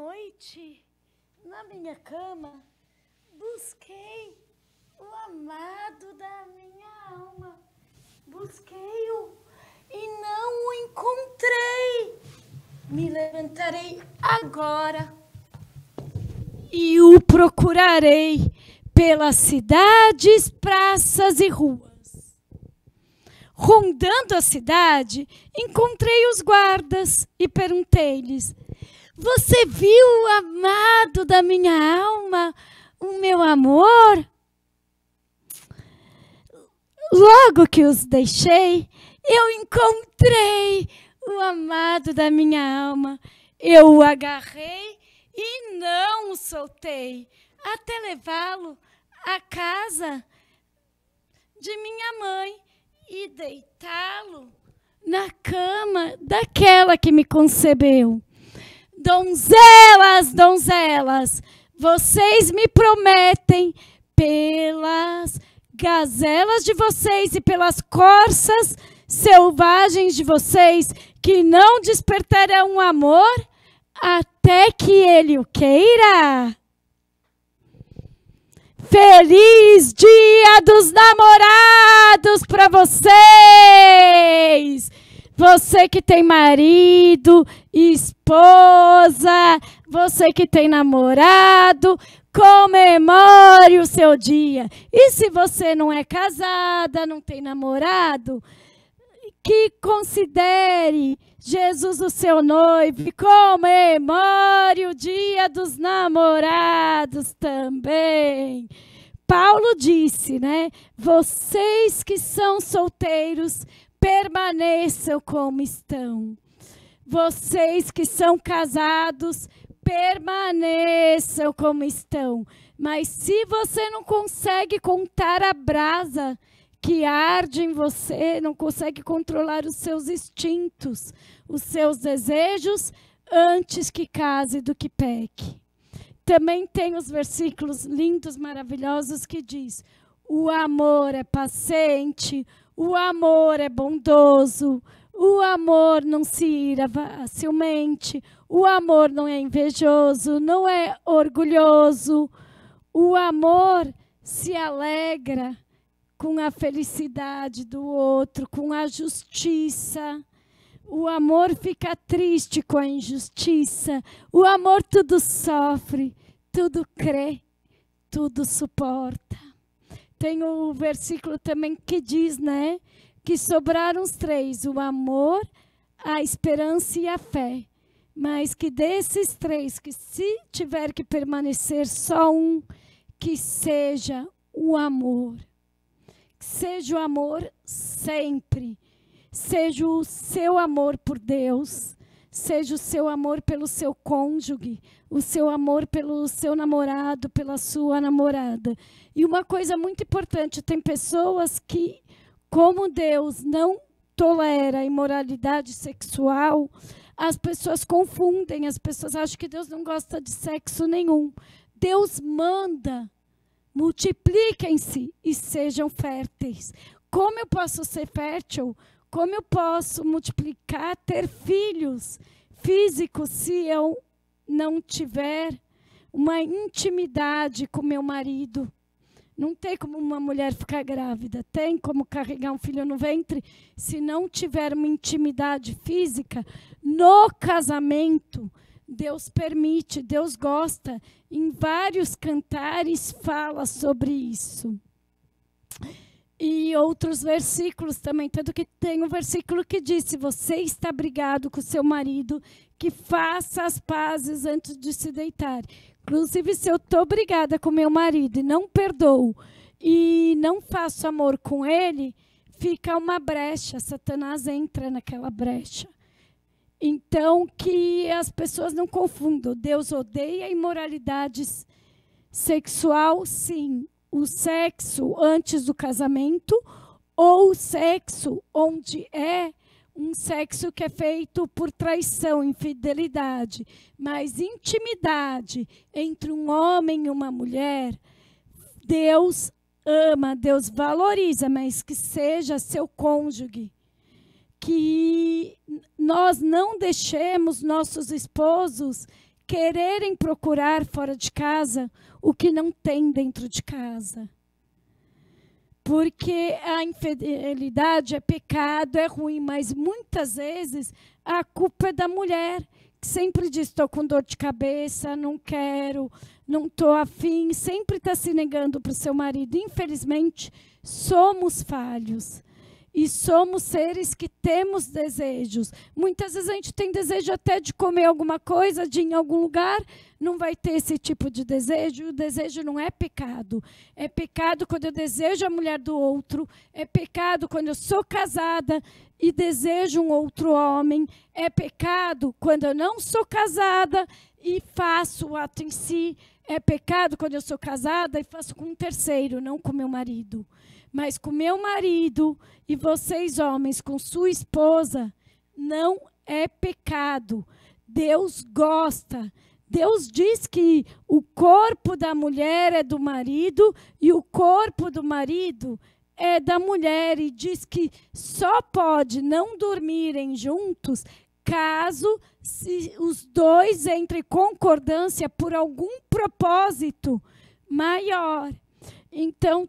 noite, na minha cama, busquei o amado da minha alma. Busquei-o e não o encontrei. Me levantarei agora e o procurarei pelas cidades, praças e ruas. Rondando a cidade, encontrei os guardas e perguntei-lhes: você viu o amado da minha alma, o meu amor? Logo que os deixei, eu encontrei o amado da minha alma. Eu o agarrei e não o soltei, até levá-lo à casa de minha mãe e deitá-lo na cama daquela que me concebeu. Donzelas, donzelas, vocês me prometem pelas gazelas de vocês e pelas corças selvagens de vocês que não despertarão amor até que ele o queira. Feliz Dia dos Namorados para vocês! Você que tem marido, esposa, você que tem namorado, comemore o seu dia. E se você não é casada, não tem namorado, que considere Jesus o seu noivo e comemore o Dia dos Namorados também. Paulo disse, né? Vocês que são solteiros, permaneçam como estão. Vocês que são casados, permaneçam como estão. Mas se você não consegue contar a brasa que arde em você, não consegue controlar os seus instintos, os seus desejos, antes que case do que peque. Também tem os versículos lindos, maravilhosos, que diz: o amor é paciente, o amor é bondoso, o amor não se ira facilmente, o amor não é invejoso, não é orgulhoso, o amor se alegra com a felicidade do outro, com a justiça. O amor fica triste com a injustiça. O amor tudo sofre, tudo crê, tudo suporta. Tem o versículo também que diz, né, que sobraram os três: o amor, a esperança e a fé. Mas que desses três, que se tiver que permanecer só um, que seja o amor. Seja o amor sempre. Seja o seu amor por Deus. Seja o seu amor pelo seu cônjuge. O seu amor pelo seu namorado, pela sua namorada. E uma coisa muito importante, tem pessoas que, como Deus não tolera a imoralidade sexual, as pessoas confundem, as pessoas acham que Deus não gosta de sexo nenhum. Deus manda: multipliquem-se e sejam férteis. Como eu posso ser fértil? Como eu posso multiplicar, ter filhos físicos, se eu não tiver uma intimidade com meu marido? Não tem como uma mulher ficar grávida. Tem como carregar um filho no ventre se não tiver uma intimidade física. No casamento, Deus permite, Deus gosta. Em vários cantares fala sobre isso. E outros versículos também. Tanto que tem um versículo que diz: se você está brigado com seu marido, que faça as pazes antes de se deitar. Inclusive, se eu estou brigada com meu marido e não perdoo e não faço amor com ele, fica uma brecha. Satanás entra naquela brecha. Então, que as pessoas não confundam. Deus odeia a imoralidade sexual, sim. O sexo antes do casamento, ou o sexo onde é um sexo que é feito por traição, infidelidade. Mas intimidade entre um homem e uma mulher, Deus ama, Deus valoriza, mas que seja seu cônjuge. Que nós não deixemos nossos esposos quererem procurar fora de casa o que não tem dentro de casa. Porque a infidelidade é pecado, é ruim, mas muitas vezes a culpa é da mulher, que sempre diz, estou com dor de cabeça, não quero, não estou afim, sempre está se negando para o seu marido. Infelizmente, somos falhos. E somos seres que temos desejos. Muitas vezes a gente tem desejo até de comer alguma coisa, de ir em algum lugar, não vai ter esse tipo de desejo. O desejo não é pecado. É pecado quando eu desejo a mulher do outro. É pecado quando eu sou casada e desejo um outro homem. É pecado quando eu não sou casada e faço o ato em si. É pecado quando eu sou casada e faço com um terceiro, não com meu marido. Mas com meu marido e vocês, homens, com sua esposa, não é pecado. Deus gosta. Deus diz que o corpo da mulher é do marido e o corpo do marido é da mulher. E diz que só pode não dormirem juntos caso os dois entrem em concordância por algum propósito maior. Então,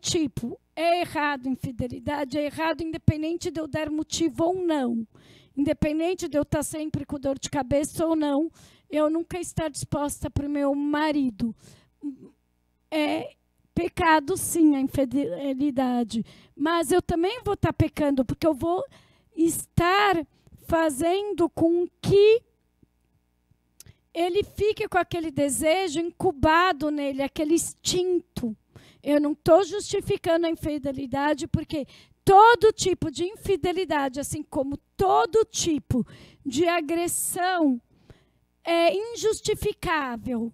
é errado infidelidade, é errado independente de eu dar motivo ou não. Independente de eu estar sempre com dor de cabeça ou não, eu nunca estar disposta para o meu marido. É pecado, sim, a infidelidade. Mas eu também vou estar pecando, porque eu vou estar fazendo com que ele fique com aquele desejo incubado nele, aquele instinto. Eu não estou justificando a infidelidade, porque todo tipo de infidelidade, assim como todo tipo de agressão, é injustificável.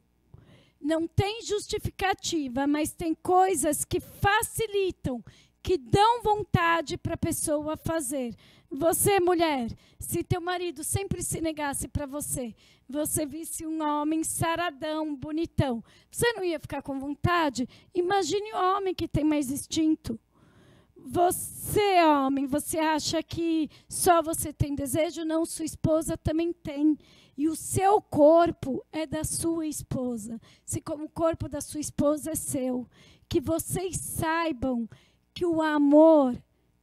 Não tem justificativa, mas tem coisas que facilitam, que dão vontade para a pessoa fazer. Você, mulher, se teu marido sempre se negasse para você, você visse um homem saradão, bonitão, você não ia ficar com vontade? Imagine o homem que tem mais instinto. Você, homem, você acha que só você tem desejo? Não, sua esposa também tem. E o seu corpo é da sua esposa. Se como o corpo da sua esposa é seu. Que vocês saibam que o amor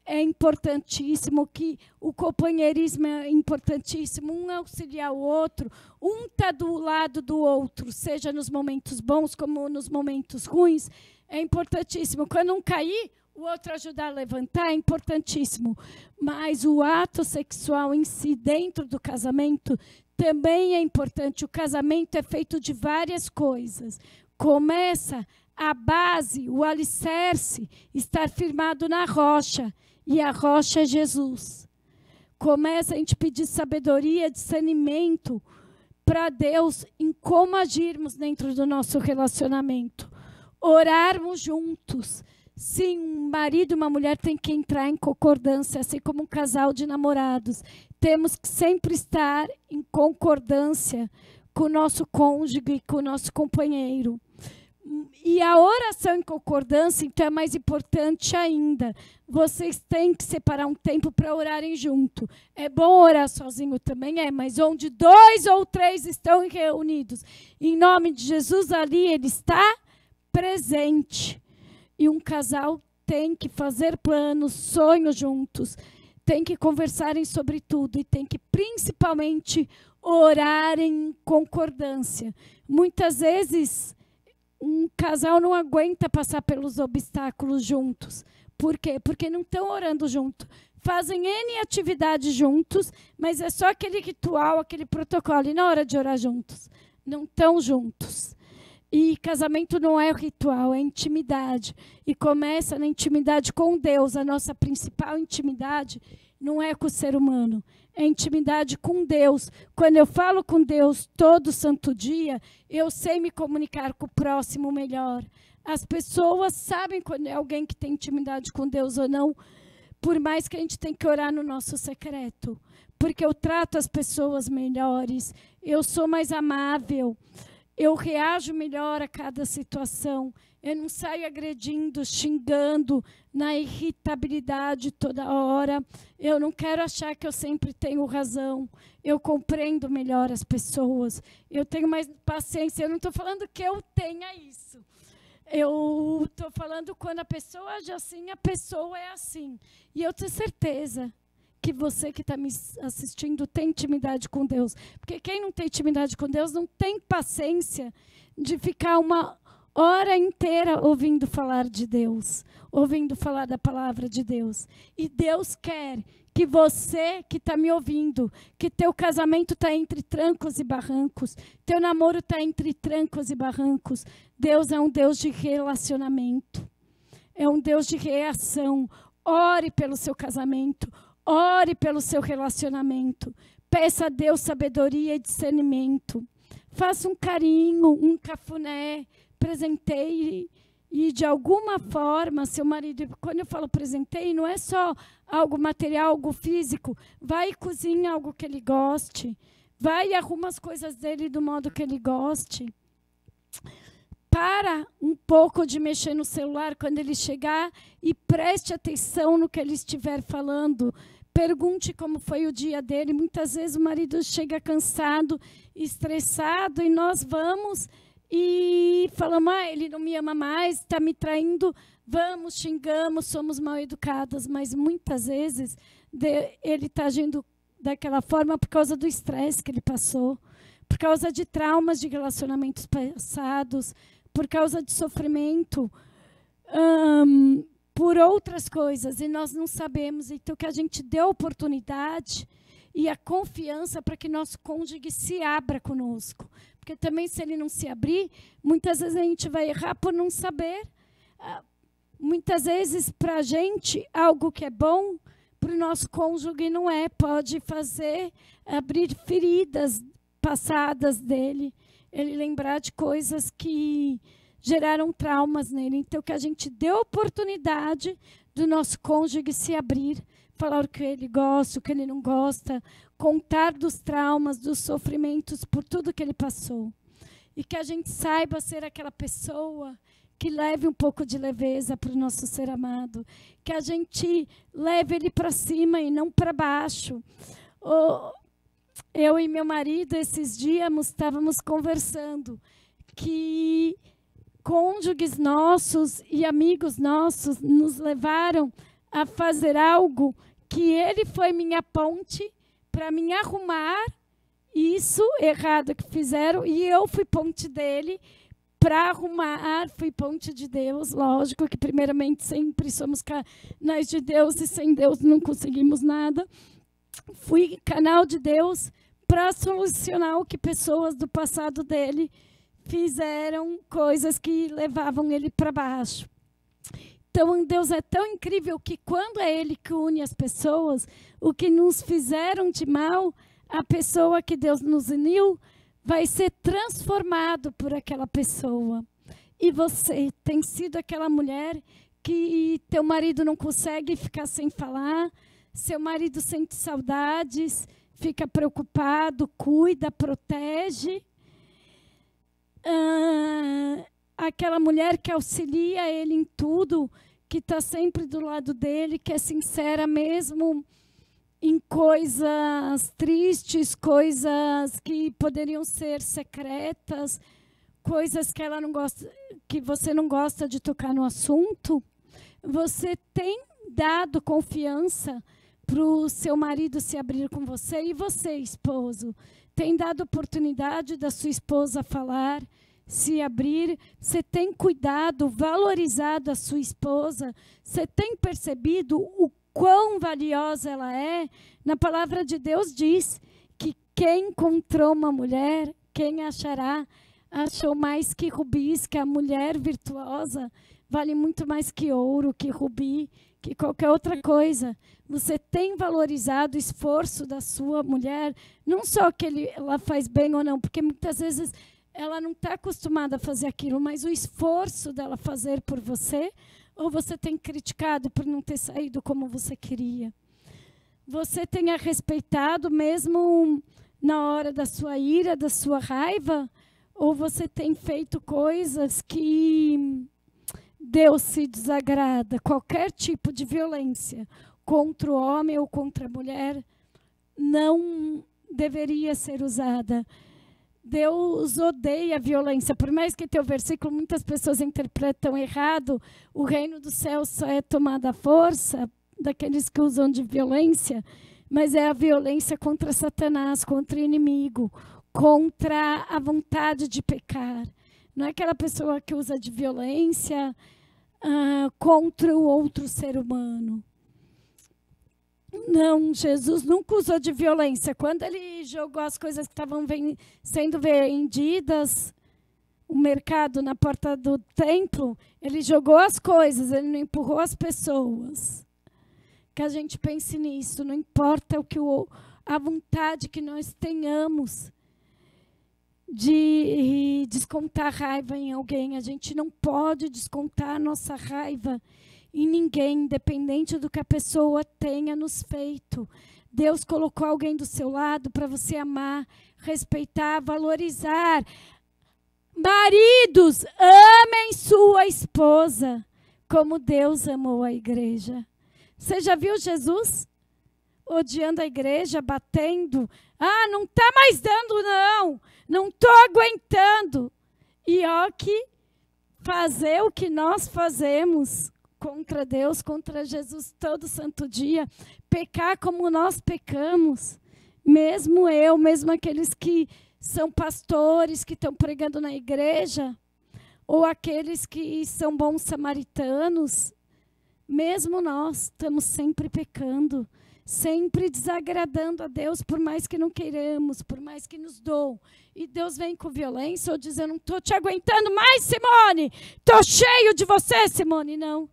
é importantíssimo, que o companheirismo é importantíssimo, um auxiliar o outro, um está do lado do outro, seja nos momentos bons como nos momentos ruins, é importantíssimo. Quando um cair, o outro ajudar a levantar, é importantíssimo. Mas o ato sexual em si, dentro do casamento, também é importante. O casamento é feito de várias coisas. Começa a base, o alicerce, estar firmado na rocha. E a rocha é Jesus. Começa a gente pedir sabedoria, discernimento para Deus em como agirmos dentro do nosso relacionamento. Orarmos juntos. Sim, um marido e uma mulher têm que entrar em concordância, assim como um casal de namorados. Temos que sempre estar em concordância com o nosso cônjuge, com o nosso companheiro. E a oração em concordância, então, é mais importante ainda. Vocês têm que separar um tempo para orarem junto. É bom orar sozinho também, mas onde 2 ou 3 estão reunidos, em nome de Jesus, ali ele está presente. E um casal tem que fazer planos, sonhos juntos, tem que conversarem sobre tudo e tem que, principalmente, orar em concordância. Muitas vezes, um casal não aguenta passar pelos obstáculos juntos. Por quê? Porque não estão orando junto. Fazem N atividades juntos, mas é só aquele ritual, aquele protocolo. E na hora de orar juntos, não estão juntos. E casamento não é ritual, é intimidade. E começa na intimidade com Deus. A nossa principal intimidade não é com o ser humano, é intimidade com Deus. Quando eu falo com Deus todo santo dia, eu sei me comunicar com o próximo melhor. As pessoas sabem quando é alguém que tem intimidade com Deus ou não, por mais que a gente tenha que orar no nosso secreto. Porque eu trato as pessoas melhores, eu sou mais amável, eu reajo melhor a cada situação. Eu não saio agredindo, xingando, na irritabilidade toda hora. Eu não quero achar que eu sempre tenho razão. Eu compreendo melhor as pessoas. Eu tenho mais paciência. Eu não estou falando que eu tenha isso. Eu estou falando quando a pessoa age assim, a pessoa é assim. E eu tenho certeza que você que está me assistindo tem intimidade com Deus. Porque quem não tem intimidade com Deus não tem paciência de ficar uma hora inteira ouvindo falar de Deus, ouvindo falar da palavra de Deus. E Deus quer que você que está me ouvindo, que teu casamento está entre trancos e barrancos, teu namoro está entre trancos e barrancos. Deus é um Deus de relacionamento, é um Deus de reação. Ore pelo seu casamento, ore pelo seu relacionamento. Peça a Deus sabedoria e discernimento. Faça um carinho, um cafuné, presenteie. E, de alguma forma, seu marido... Quando eu falo presenteie, não é só algo material, algo físico. Vai e cozinha algo que ele goste. Vai e arruma as coisas dele do modo que ele goste. Para um pouco de mexer no celular quando ele chegar e preste atenção no que ele estiver falando. Pergunte como foi o dia dele. Muitas vezes o marido chega cansado, estressado, e nós vamos e falamos, ele não me ama mais, está me traindo. Vamos, xingamos, somos mal educadas, mas muitas vezes ele está agindo daquela forma por causa do estresse que ele passou, por causa de traumas de relacionamentos passados, por causa de sofrimento, por outras coisas, e nós não sabemos. Então, que a gente dê a oportunidade e a confiança para que nosso cônjuge se abra conosco. Porque também, se ele não se abrir, muitas vezes a gente vai errar por não saber. Muitas vezes, para a gente, algo que é bom, para o nosso cônjuge não é. Pode fazer abrir feridas passadas dele, ele lembrar de coisas que geraram traumas nele. Então, que a gente dê a oportunidade do nosso cônjuge se abrir, falar o que ele gosta, o que ele não gosta, contar dos traumas, dos sofrimentos, por tudo que ele passou. E que a gente saiba ser aquela pessoa que leve um pouco de leveza para o nosso ser amado. Que a gente leve ele para cima e não para baixo. Eu e meu marido, esses dias, estávamos conversando que cônjuges nossos e amigos nossos nos levaram a fazer algo que ele foi minha ponte para me arrumar isso errado que fizeram, e eu fui ponte dele para arrumar, fui ponte de Deus. Lógico que primeiramente sempre somos canais de Deus, e sem Deus não conseguimos nada. Fui canal de Deus para solucionar o que pessoas do passado dele fizeram, coisas que levavam ele para baixo. Então, Deus é tão incrível que quando é Ele que une as pessoas, o que nos fizeram de mal, a pessoa que Deus nos uniu vai ser transformado por aquela pessoa. E você tem sido aquela mulher que teu marido não consegue ficar sem falar, seu marido sente saudades, fica preocupado, cuida, protege. Aquela mulher que auxilia ele em tudo, que está sempre do lado dele, que é sincera mesmo em coisas tristes, coisas que poderiam ser secretas, coisas que ela não gosta, que você não gosta de tocar no assunto. Você tem dado confiança para o seu marido se abrir com você, e você, esposo, tem dado oportunidade da sua esposa falar, se abrir. Você tem cuidado, valorizado a sua esposa, você tem percebido o quão valiosa ela é. Na palavra de Deus diz que quem encontrou uma mulher, quem achará, achou mais que rubis, que a mulher virtuosa vale muito mais que ouro, que rubi, que qualquer outra coisa. Você tem valorizado o esforço da sua mulher, não só que ela faz bem ou não, porque muitas vezes ela não está acostumada a fazer aquilo, mas o esforço dela fazer por você, ou você tem criticado por não ter saído como você queria? Você tem a respeitado mesmo na hora da sua ira, da sua raiva? ou você tem feito coisas que Deus se desagrada. Qualquer tipo de violência contra o homem ou contra a mulher não deveria ser usada. Deus odeia a violência. Por mais que teu versículo muitas pessoas interpretam errado, o reino dos céus só é tomado à força daqueles que usam de violência, mas é a violência contra Satanás, contra o inimigo, contra a vontade de pecar. Não é aquela pessoa que usa de violência contra o outro ser humano. Não, Jesus nunca usou de violência. Quando ele jogou as coisas que estavam sendo vendidas, o mercado na porta do templo, ele jogou as coisas, ele não empurrou as pessoas. Que a gente pense nisso, não importa a vontade que nós tenhamos de descontar raiva em alguém. A gente não pode descontar a nossa raiva em ninguém, independente do que a pessoa tenha nos feito. Deus colocou alguém do seu lado para você amar, respeitar, valorizar. Maridos, amem sua esposa como Deus amou a igreja. Você já viu Jesus odiando a igreja, batendo? Ah, não está mais dando, não. Não estou aguentando. E ó que fazer o que nós fazemos contra Deus, contra Jesus todo santo dia, pecar como nós pecamos, mesmo eu, mesmo aqueles que são pastores, que estão pregando na igreja, ou aqueles que são bons samaritanos, mesmo nós estamos sempre pecando, sempre desagradando a Deus, por mais que não queiramos, por mais que nos doam. E Deus vem com violência ou diz, eu não estou te aguentando mais, Simone, estou cheio de você, Simone. Não,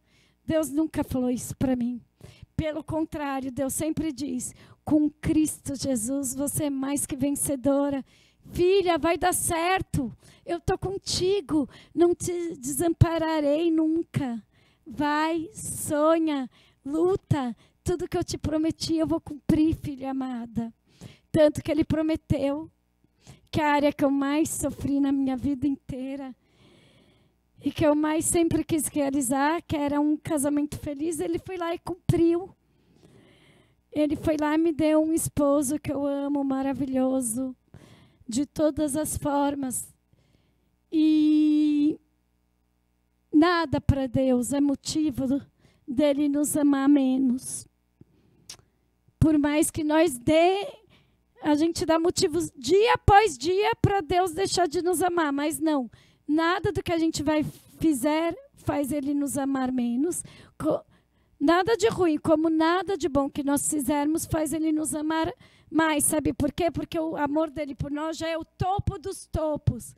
Deus nunca falou isso para mim. Pelo contrário, Deus sempre diz, com Cristo Jesus você é mais que vencedora. Filha, vai dar certo, eu estou contigo, não te desampararei nunca. Vai, sonha, luta, tudo que eu te prometi eu vou cumprir, filha amada. Tanto que ele prometeu que a área que eu mais sofri na minha vida inteira e que eu mais sempre quis realizar, que era um casamento feliz, ele foi lá e cumpriu. Ele foi lá e me deu um esposo que eu amo, maravilhoso, de todas as formas. E nada para Deus é motivo dele nos amar menos. Por mais que a gente dá motivos dia após dia para Deus deixar de nos amar, mas não. Nada do que a gente fizer faz ele nos amar menos. Nada de ruim, como nada de bom que nós fizermos faz ele nos amar mais. Sabe por quê? Porque o amor dele por nós já é o topo dos topos.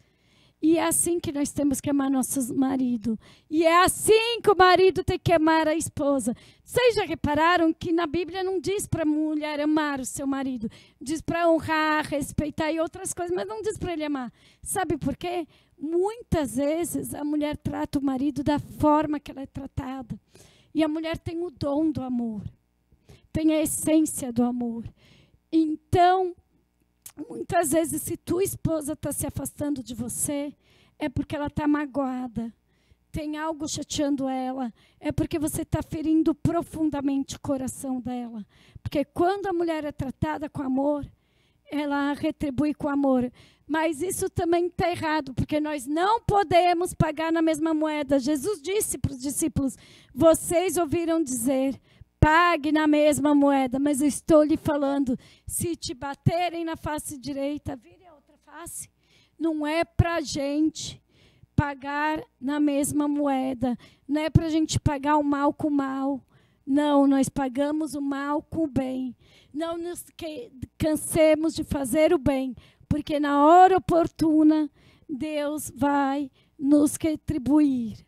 E é assim que nós temos que amar nosso marido. E é assim que o marido tem que amar a esposa. Vocês já repararam que na Bíblia não diz para a mulher amar o seu marido. Diz para honrar, respeitar e outras coisas, mas não diz para ele amar. Sabe por quê? Muitas vezes a mulher trata o marido da forma que ela é tratada. E a mulher tem o dom do amor. Tem a essência do amor. Então, muitas vezes, se tua esposa está se afastando de você, é porque ela está magoada. Tem algo chateando ela. É porque você está ferindo profundamente o coração dela. Porque quando a mulher é tratada com amor, ela retribui com amor. Mas isso também está errado, porque nós não podemos pagar na mesma moeda. Jesus disse para os discípulos, vocês ouviram dizer, pague na mesma moeda, mas eu estou lhe falando, se te baterem na face direita, vire a outra face. Não é para a gente pagar na mesma moeda, não é para a gente pagar o mal com o mal. Não, nós pagamos o mal com o bem. Não nos cansemos de fazer o bem, porque na hora oportuna, Deus vai nos retribuir.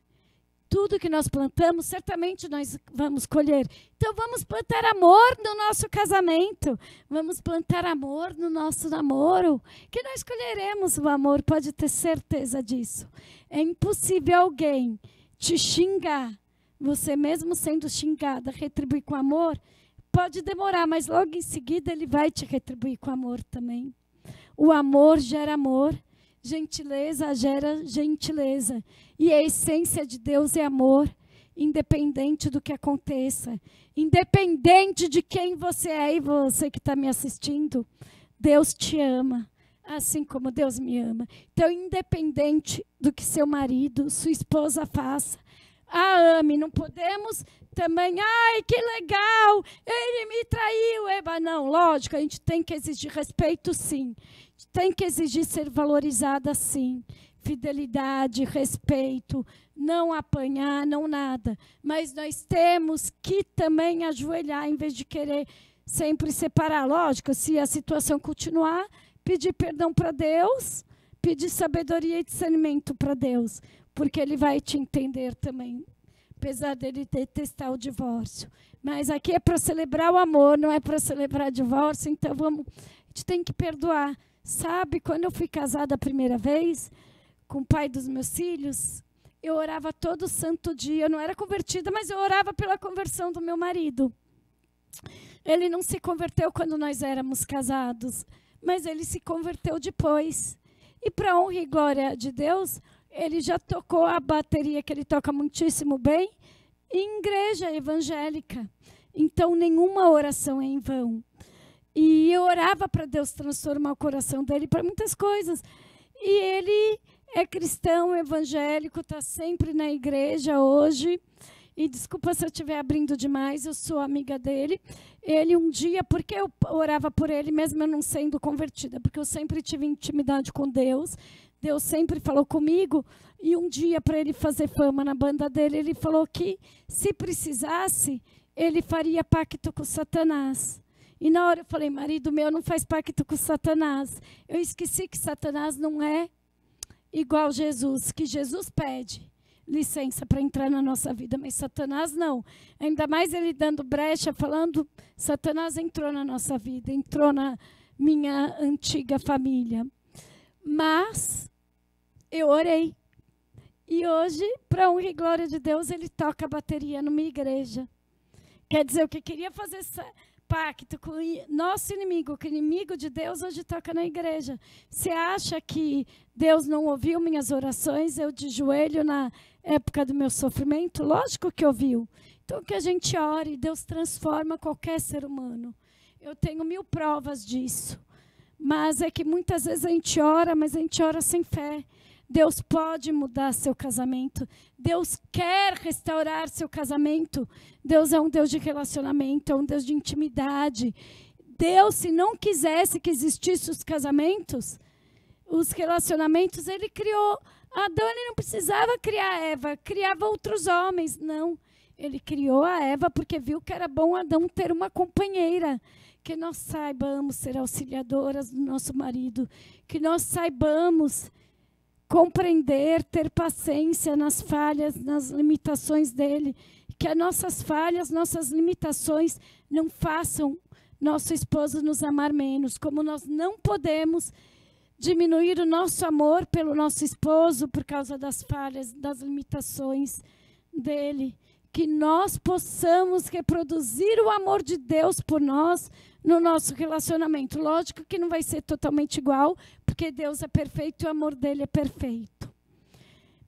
Tudo que nós plantamos, certamente nós vamos colher. Então, vamos plantar amor no nosso casamento. Vamos plantar amor no nosso namoro, que nós colheremos o amor, pode ter certeza disso. É impossível alguém te xingar, você mesmo sendo xingada, retribuir com amor. Pode demorar, mas logo em seguida ele vai te retribuir com amor também. O amor gera amor. Gentileza gera gentileza. E a essência de Deus é amor, independente do que aconteça. Independente de quem você é e você que está me assistindo, Deus te ama, assim como Deus me ama. Então, independente do que seu marido, sua esposa faça, a ame. Não podemos também, ai, que legal, ele me traiu. Eba, não, lógico, a gente tem que exigir respeito, sim. Tem que exigir ser valorizada, sim. Fidelidade, respeito, não apanhar, não nada. Mas nós temos que também ajoelhar, em vez de querer sempre separar. Lógico, se a situação continuar, pedir perdão para Deus, pedir sabedoria e discernimento para Deus, porque Ele vai te entender também, apesar dele detestar o divórcio. Mas aqui é para celebrar o amor, não é para celebrar divórcio, então a gente tem que perdoar. Sabe, quando eu fui casada a primeira vez, com o pai dos meus filhos, eu orava todo santo dia. Eu não era convertida, mas eu orava pela conversão do meu marido. Ele não se converteu quando nós éramos casados, mas ele se converteu depois. E para honra e glória de Deus, ele já tocou a bateria, que ele toca muitíssimo bem, em igreja evangélica. Então, nenhuma oração é em vão. E eu orava para Deus transformar o coração dele para muitas coisas. E ele é cristão, evangélico, está sempre na igreja hoje. E desculpa se eu estiver abrindo demais, eu sou amiga dele. Ele um dia, porque eu orava por ele, mesmo eu não sendo convertida, porque eu sempre tive intimidade com Deus. Deus sempre falou comigo. E um dia, para ele fazer fama na banda dele, ele falou que, se precisasse, ele faria pacto com Satanás. E na hora eu falei, marido meu não faz pacto com Satanás. Eu esqueci que Satanás não é igual Jesus, que Jesus pede licença para entrar na nossa vida, mas Satanás não. Ainda mais ele dando brecha, falando, Satanás entrou na nossa vida, entrou na minha antiga família. Mas eu orei. E hoje, para honra e glória de Deus, ele toca a bateria numa igreja. Quer dizer, o que queria fazer pacto com o nosso inimigo, que o inimigo de Deus hoje toca na igreja. Você acha que Deus não ouviu minhas orações, eu de joelho na época do meu sofrimento? Lógico que ouviu. Então, que a gente ore, Deus transforma qualquer ser humano. Eu tenho 1000 provas disso. Mas é que muitas vezes a gente ora, mas a gente ora sem fé. Deus pode mudar seu casamento. Deus quer restaurar seu casamento. Deus é um Deus de relacionamento, é um Deus de intimidade. Deus, se não quisesse que existissem os casamentos, os relacionamentos, Ele criou. Adão, ele não precisava criar Eva, criava outros homens. Não, Ele criou a Eva porque viu que era bom Adão ter uma companheira. Que nós saibamos ser auxiliadoras do nosso marido. Que nós saibamos compreender, ter paciência nas falhas, nas limitações dele. Que as nossas falhas, nossas limitações não façam nosso esposo nos amar menos. Como nós não podemos diminuir o nosso amor pelo nosso esposo por causa das falhas, das limitações dele. Que nós possamos reproduzir o amor de Deus por nós no nosso relacionamento. Lógico que não vai ser totalmente igual, porque Deus é perfeito e o amor dele é perfeito.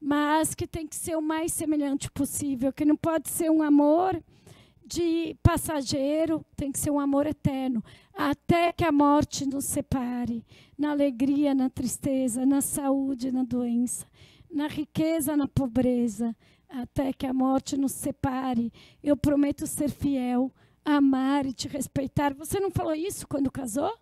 Mas que tem que ser o mais semelhante possível, que não pode ser um amor de passageiro, tem que ser um amor eterno, até que a morte nos separe, na alegria, na tristeza, na saúde, na doença, na riqueza, na pobreza, até que a morte nos separe. Eu prometo ser fiel, amar e te respeitar. Você não falou isso quando casou?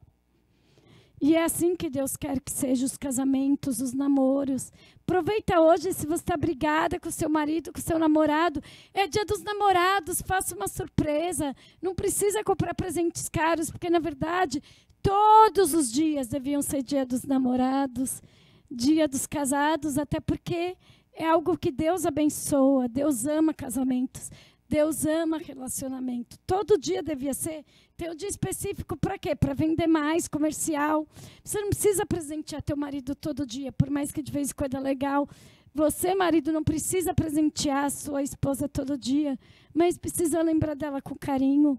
E é assim que Deus quer que sejam os casamentos, os namoros. Aproveita hoje, se você está brigada com o seu marido, com o seu namorado. É dia dos namorados, faça uma surpresa. Não precisa comprar presentes caros, porque, na verdade, todos os dias deviam ser dia dos namorados, dia dos casados, até porque é algo que Deus abençoa. Deus ama casamentos. Deus ama relacionamento. Todo dia devia ser. Tem um dia específico para quê? Para vender mais, comercial. Você não precisa presentear teu marido todo dia, por mais que de vez em quando é legal. Você, marido, não precisa presentear a sua esposa todo dia, mas precisa lembrar dela com carinho.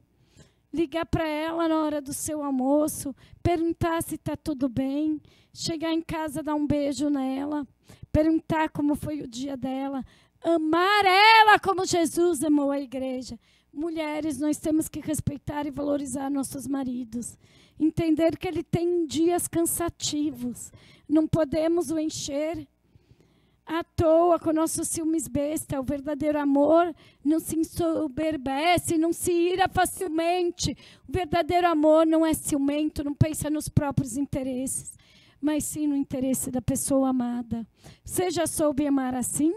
ligar para ela na hora do seu almoço, perguntar se está tudo bem, chegar em casa, dar um beijo nela, perguntar como foi o dia dela, amar ela como Jesus amou a igreja. Mulheres, nós temos que respeitar e valorizar nossos maridos. Entender que ele tem dias cansativos. Não podemos o encher à toa com nossos ciúmes besta. O verdadeiro amor não se ensoberbece, não se ira facilmente. O verdadeiro amor não é ciumento, não pensa nos próprios interesses, mas sim no interesse da pessoa amada. Você já soube amar assim?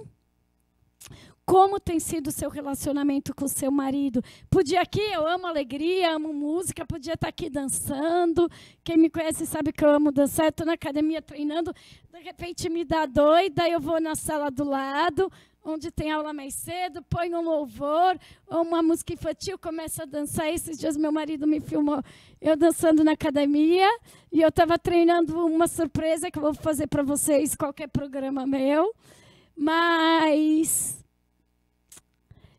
Como tem sido o seu relacionamento com o seu marido? Podia aqui, eu amo alegria, amo música, podia estar aqui dançando. Quem me conhece sabe que eu amo dançar. Estou na academia treinando, de repente me dá doida, eu vou na sala do lado, onde tem aula mais cedo, ponho um louvor, ou uma música infantil, começo a dançar. Esses dias meu marido me filmou eu dançando na academia, e eu estava treinando uma surpresa que eu vou fazer para vocês, qualquer programa meu. Mas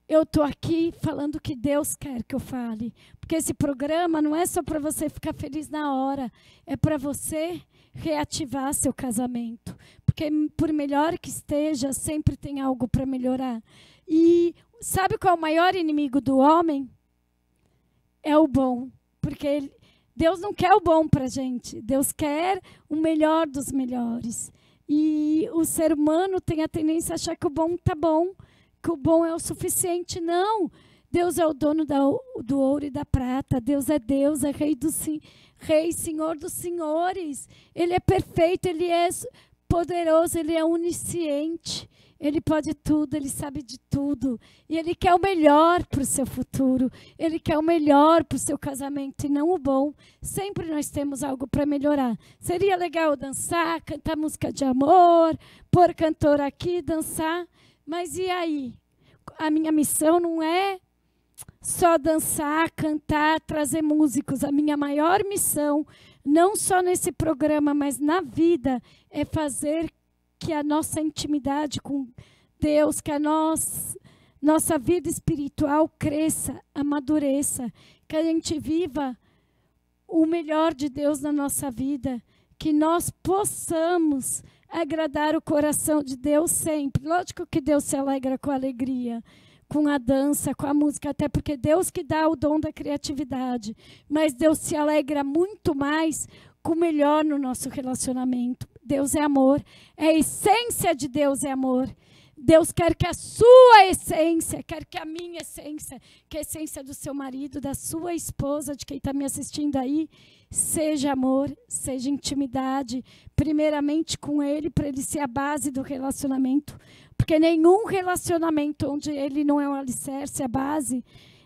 eu estou aqui falando o que Deus quer que eu fale. Porque esse programa não é só para você ficar feliz na hora. É para você reativar seu casamento. Porque por melhor que esteja, sempre tem algo para melhorar. E sabe qual é o maior inimigo do homem? É o bom. Porque Deus não quer o bom para a gente. Deus quer o melhor dos melhores. E o ser humano tem a tendência a achar que o bom está bom, que o bom é o suficiente. Não, Deus é o dono do ouro e da prata. Deus, é Rei, Senhor dos senhores. Ele é perfeito, Ele é poderoso, Ele é onisciente. Ele pode tudo, Ele sabe de tudo. E Ele quer o melhor para o seu futuro. Ele quer o melhor para o seu casamento e não o bom. Sempre nós temos algo para melhorar. Seria legal dançar, cantar música de amor, pôr cantor aqui, dançar. Mas e aí? A minha missão não é só dançar, cantar, trazer músicos. A minha maior missão, não só nesse programa, mas na vida, é fazer que a nossa intimidade com Deus, que a nossa vida espiritual cresça, amadureça, que a gente viva o melhor de Deus na nossa vida, que nós possamos agradar o coração de Deus sempre. Lógico que Deus se alegra com a alegria, com a dança, com a música, até porque Deus que dá o dom da criatividade, mas Deus se alegra muito mais com o melhor no nosso relacionamento. Deus é amor, a essência de Deus é amor. Deus quer que a sua essência, quer que a minha essência, que a essência do seu marido, da sua esposa, de quem está me assistindo aí, seja amor, seja intimidade, primeiramente com Ele, para Ele ser a base do relacionamento. Porque nenhum relacionamento onde Ele não é o alicerce, a base,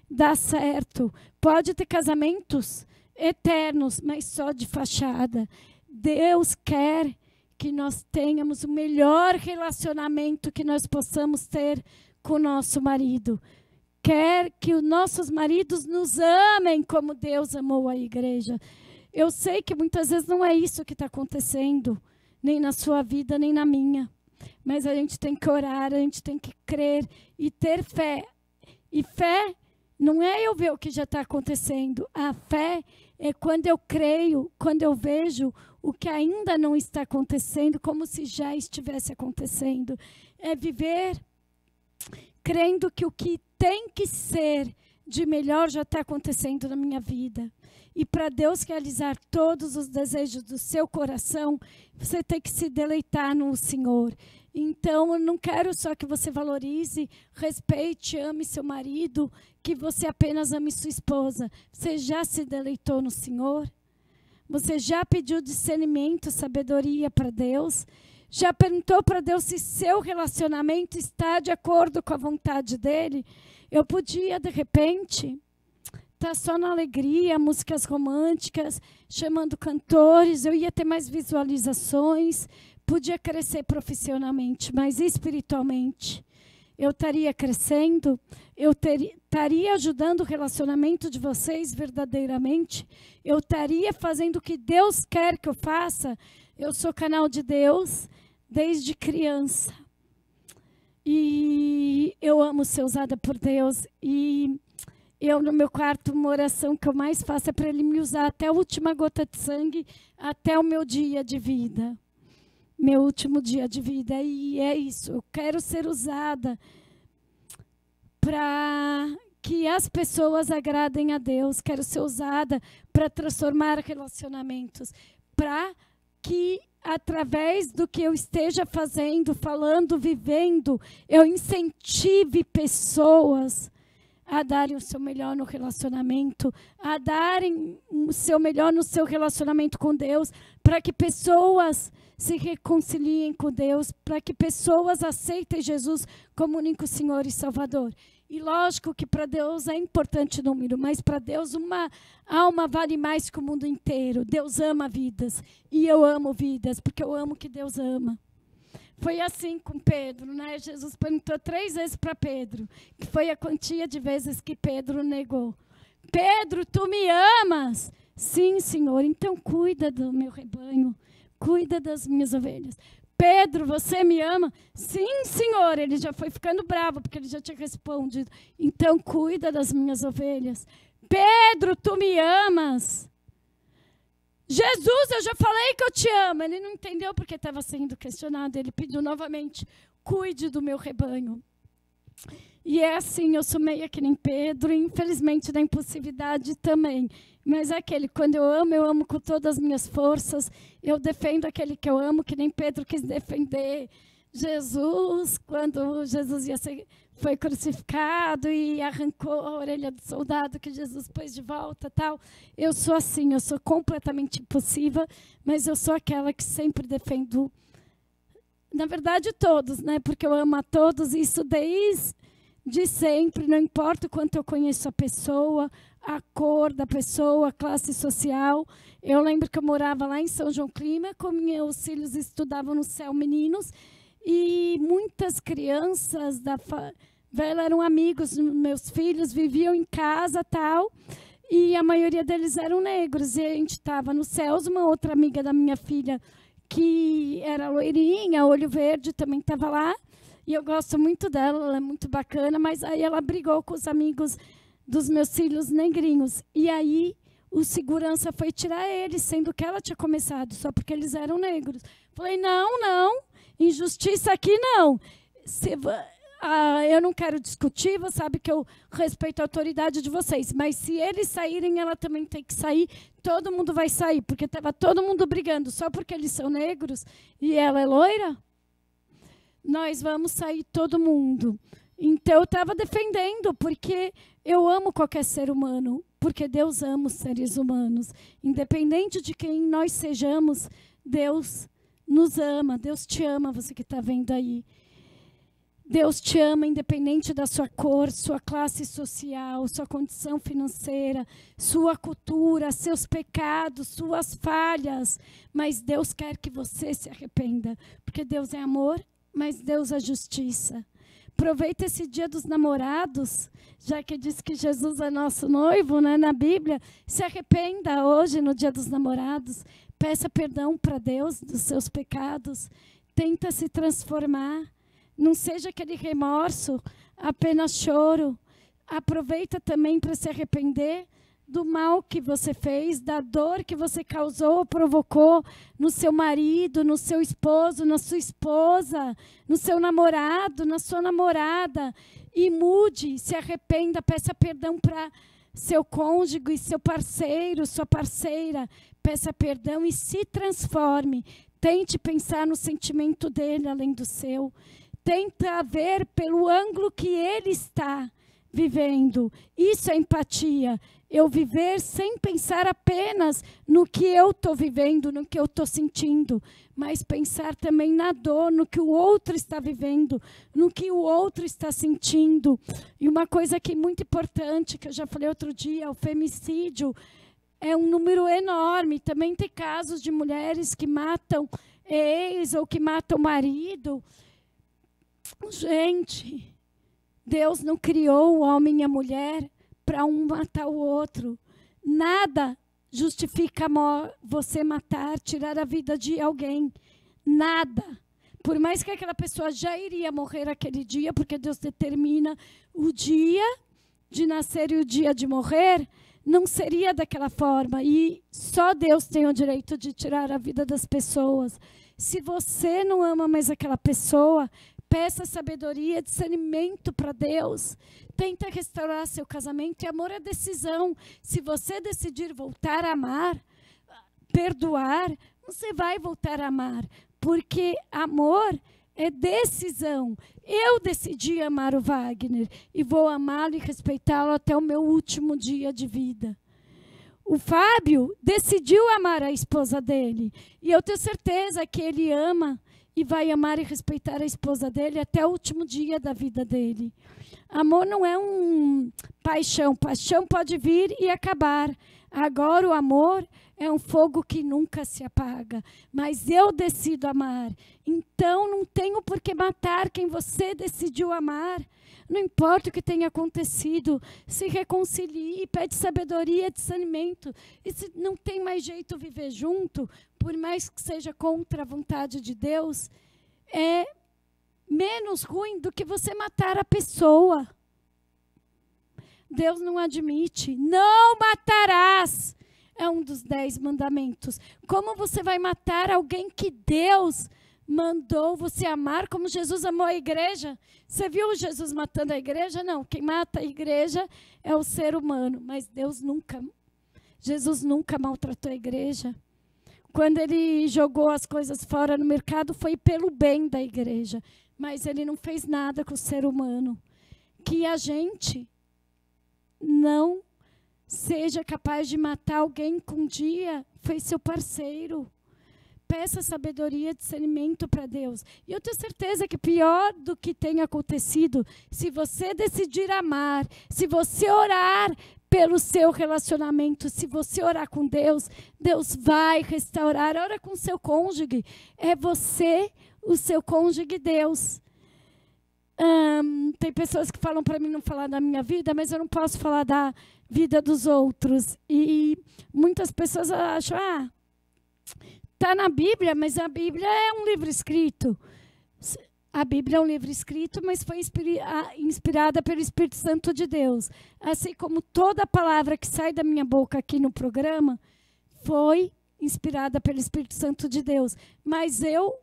dá certo. Pode ter casamentos eternos, mas só de fachada. Deus quer que nós tenhamos o melhor relacionamento que nós possamos ter com o nosso marido. Quer que os nossos maridos nos amem como Deus amou a igreja. Eu sei que muitas vezes não é isso que está acontecendo, nem na sua vida, nem na minha. Mas a gente tem que orar, a gente tem que crer e ter fé. E fé não é eu ver o que já está acontecendo. A fé é quando eu creio, quando eu vejo o que ainda não está acontecendo, como se já estivesse acontecendo. É viver crendo que o que tem que ser de melhor já está acontecendo na minha vida. E para Deus realizar todos os desejos do seu coração, você tem que se deleitar no Senhor. Então, eu não quero só que você valorize, respeite, ame seu marido, que você apenas ame sua esposa. Você já se deleitou no Senhor? Você já pediu discernimento, sabedoria para Deus? Já perguntou para Deus se seu relacionamento está de acordo com a vontade dEle? Eu podia, de repente, estar só na alegria, músicas românticas, chamando cantores, eu ia ter mais visualizações, podia crescer profissionalmente, mas espiritualmente eu estaria crescendo, eu estaria ajudando o relacionamento de vocês verdadeiramente, eu estaria fazendo o que Deus quer que eu faça. Eu sou canal de Deus desde criança. E eu amo ser usada por Deus. E Eu, no meu quarto, uma oração que eu mais faço é para Ele me usar até a última gota de sangue, até o meu dia de vida. Meu último dia de vida. E é isso. Eu quero ser usada para que as pessoas agradem a Deus. Quero ser usada para transformar relacionamentos. Para que, através do que eu esteja fazendo, falando, vivendo, eu incentive pessoas a darem o seu melhor no relacionamento, a darem o seu melhor no seu relacionamento com Deus, para que pessoas se reconciliem com Deus, para que pessoas aceitem Jesus como único Senhor e Salvador. E lógico que para Deus é importante o número, mas para Deus uma alma vale mais que o mundo inteiro. Deus ama vidas, e eu amo vidas, porque eu amo que Deus ama. Foi assim com Pedro, né? Jesus perguntou 3 vezes para Pedro, que foi a quantia de vezes que Pedro negou. Pedro, tu me amas? Sim, Senhor, então cuida do meu rebanho, cuida das minhas ovelhas. Pedro, você me ama? Sim, Senhor. Ele já foi ficando bravo, porque ele já tinha respondido. Então cuida das minhas ovelhas. Pedro, tu me amas? Jesus, eu já falei que eu te amo. Ele não entendeu porque estava sendo questionado. Ele pediu novamente, cuide do meu rebanho. E é assim, eu sou meio que nem Pedro, e infelizmente na impulsividade também. Mas é aquele, quando eu amo com todas as minhas forças. Eu defendo aquele que eu amo, que nem Pedro quis defender Jesus, quando Jesus foi crucificado e arrancou a orelha do soldado que Jesus pôs de volta, tal. Eu sou assim, eu sou completamente impulsiva, mas eu sou aquela que sempre defendo, na verdade, todos, né? Porque eu amo a todos, e isso desde sempre, não importa o quanto eu conheço a pessoa, a cor da pessoa, a classe social. Eu lembro que eu morava lá em São João Clima, com meus filhos estudavam no Céu Meninos, e muitas crianças da favela eram amigos dos meus filhos, viviam em casa, tal, e a maioria deles eram negros. E a gente estava no Céus, uma outra amiga da minha filha, que era loirinha, olho verde, também estava lá, e eu gosto muito dela, ela é muito bacana, mas aí ela brigou com os amigos dos meus filhos negrinhos, e aí o segurança foi tirar eles, sendo que ela tinha começado, só porque eles eram negros. Falei, não, injustiça aqui não. Eu não quero discutir, você sabe que eu respeito a autoridade de vocês, mas se eles saírem, ela também tem que sair, todo mundo vai sair, porque estava todo mundo brigando, só porque eles são negros e ela é loira, nós vamos sair todo mundo. Então eu estava defendendo, porque eu amo qualquer ser humano, porque Deus ama os seres humanos. Independente de quem nós sejamos, Deus nos ama. Deus te ama, você que está vendo aí. Deus te ama, independente da sua cor, sua classe social, sua condição financeira, sua cultura, seus pecados, suas falhas. Mas Deus quer que você se arrependa, porque Deus é amor, mas Deus é justiça. Aproveita esse dia dos namorados, já que diz que Jesus é nosso noivo, né, na Bíblia. Se arrependa hoje, no dia dos namorados. Peça perdão para Deus dos seus pecados. Tenta se transformar. Não seja aquele remorso, apenas choro. Aproveita também para se arrepender do mal que você fez, da dor que você causou ou provocou no seu marido, no seu esposo, na sua esposa, no seu namorado, na sua namorada. E mude, se arrependa, peça perdão para seu cônjuge, seu parceiro, sua parceira. Peça perdão e se transforme. Tente pensar no sentimento dele além do seu. Tenta ver pelo ângulo que ele está vivendo. Isso é empatia. Eu viver sem pensar apenas no que eu estou vivendo, no que eu estou sentindo, mas pensar também na dor, no que o outro está vivendo, no que o outro está sentindo. E uma coisa que é muito importante, que eu já falei outro dia, o femicídio é um número enorme. Também tem casos de mulheres que matam ex ou que matam o marido. Gente, Deus não criou o homem e a mulher para um matar o outro. Nada justifica você matar, tirar a vida de alguém. Nada. Por mais que aquela pessoa já iria morrer aquele dia, porque Deus determina o dia de nascer e o dia de morrer, não seria daquela forma. E só Deus tem o direito de tirar a vida das pessoas. Se você não ama mais aquela pessoa, peça sabedoria, discernimento para Deus. Tenta restaurar seu casamento. E amor é decisão. Se você decidir voltar a amar, perdoar, você vai voltar a amar. Porque amor é decisão. Eu decidi amar o Wagner e vou amá-lo e respeitá-lo até o meu último dia de vida. O Fábio decidiu amar a esposa dele. E eu tenho certeza que ele ama e vai amar e respeitar a esposa dele até o último dia da vida dele. Amor não é um paixão. Paixão pode vir e acabar. Agora o amor é um fogo que nunca se apaga. Mas eu decido amar. Então não tenho por que matar quem você decidiu amar. Não importa o que tenha acontecido, se reconcilie, pede sabedoria, discernimento. E se não tem mais jeito viver junto, por mais que seja contra a vontade de Deus, é menos ruim do que você matar a pessoa. Deus não admite. Não matarás. É um dos 10 mandamentos. Como você vai matar alguém que Deus mandou você amar, como Jesus amou a igreja? Você viu Jesus matando a igreja? Não. Quem mata a igreja é o ser humano. Mas Jesus nunca maltratou a igreja. Quando ele jogou as coisas fora no mercado, foi pelo bem da igreja. Mas ele não fez nada com o ser humano. Que a gente não seja capaz de matar alguém que um dia foi seu parceiro. Peça sabedoria e discernimento para Deus. E eu tenho certeza que pior do que tem acontecido, se você decidir amar, se você orar pelo seu relacionamento, se você orar com Deus, Deus vai restaurar. Ora com o seu cônjuge. É você, o seu cônjuge, Deus. Tem pessoas que falam para mim não falar da minha vida, mas eu não posso falar da vida dos outros. E muitas pessoas acham, está na Bíblia, mas a Bíblia é um livro escrito. A Bíblia é um livro escrito, mas foi inspirada pelo Espírito Santo de Deus. Assim como toda palavra que sai da minha boca aqui no programa foi inspirada pelo Espírito Santo de Deus. Mas eu,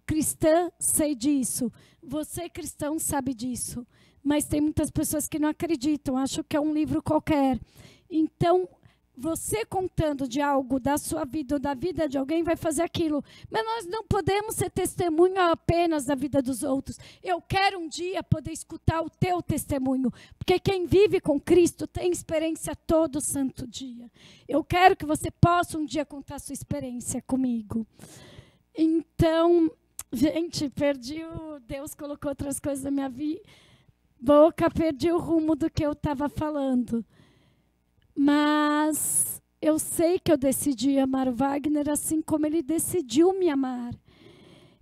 cristã, sei disso. Você, cristão, sabe disso. Mas tem muitas pessoas que não acreditam, acham que é um livro qualquer. Então, você contando de algo da sua vida ou da vida de alguém vai fazer aquilo. Mas nós não podemos ser testemunho apenas da vida dos outros. Eu quero um dia poder escutar o teu testemunho. Porque quem vive com Cristo tem experiência todo santo dia. Eu quero que você possa um dia contar a sua experiência comigo. Então, gente, Deus colocou outras coisas na minha boca, perdi o rumo do que eu estava falando. Mas eu sei que eu decidi amar o Wagner assim como ele decidiu me amar.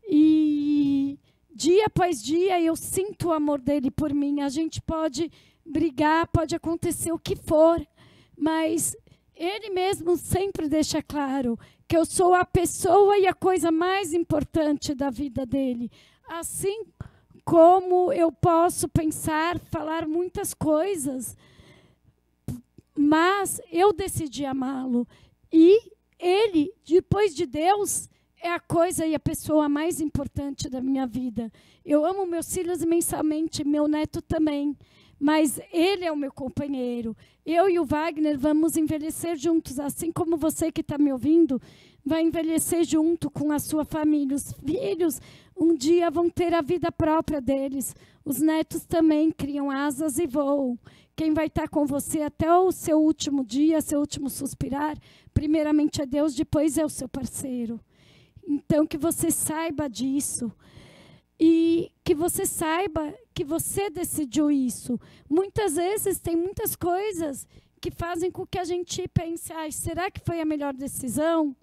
E dia após dia eu sinto o amor dele por mim. A gente pode brigar, pode acontecer o que for, mas ele mesmo sempre deixa claro que eu sou a pessoa e a coisa mais importante da vida dele. Assim como eu posso pensar, falar muitas coisas, mas eu decidi amá-lo. E ele, depois de Deus, é a coisa e a pessoa mais importante da minha vida. Eu amo meus filhos imensamente, meu neto também. Mas ele é o meu companheiro. Eu e o Wagner vamos envelhecer juntos, assim como você que está me ouvindo vai envelhecer junto com a sua família. Os filhos um dia vão ter a vida própria deles. Os netos também criam asas e voam. Quem vai estar com você até o seu último dia, seu último suspirar, primeiramente é Deus, depois é o seu parceiro. Então, que você saiba disso. E que você saiba que você decidiu isso. Muitas vezes tem muitas coisas que fazem com que a gente pense, será que foi a melhor decisão?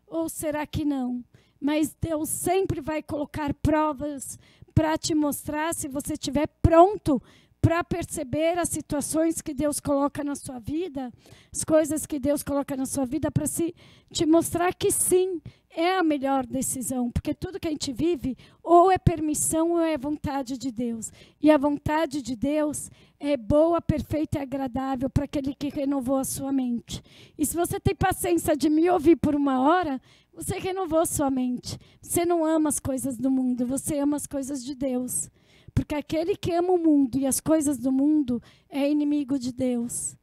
Ou será que não? Mas Deus sempre vai colocar provas para te mostrar, se você estiver pronto para perceber as situações que Deus coloca na sua vida, as coisas que Deus coloca na sua vida, para te mostrar que sim, é a melhor decisão, porque tudo que a gente vive ou é permissão ou é vontade de Deus. E a vontade de Deus é boa, perfeita e agradável para aquele que renovou a sua mente. E se você tem paciência de me ouvir por 1 hora, você renovou sua mente. Você não ama as coisas do mundo, você ama as coisas de Deus. Porque aquele que ama o mundo e as coisas do mundo é inimigo de Deus.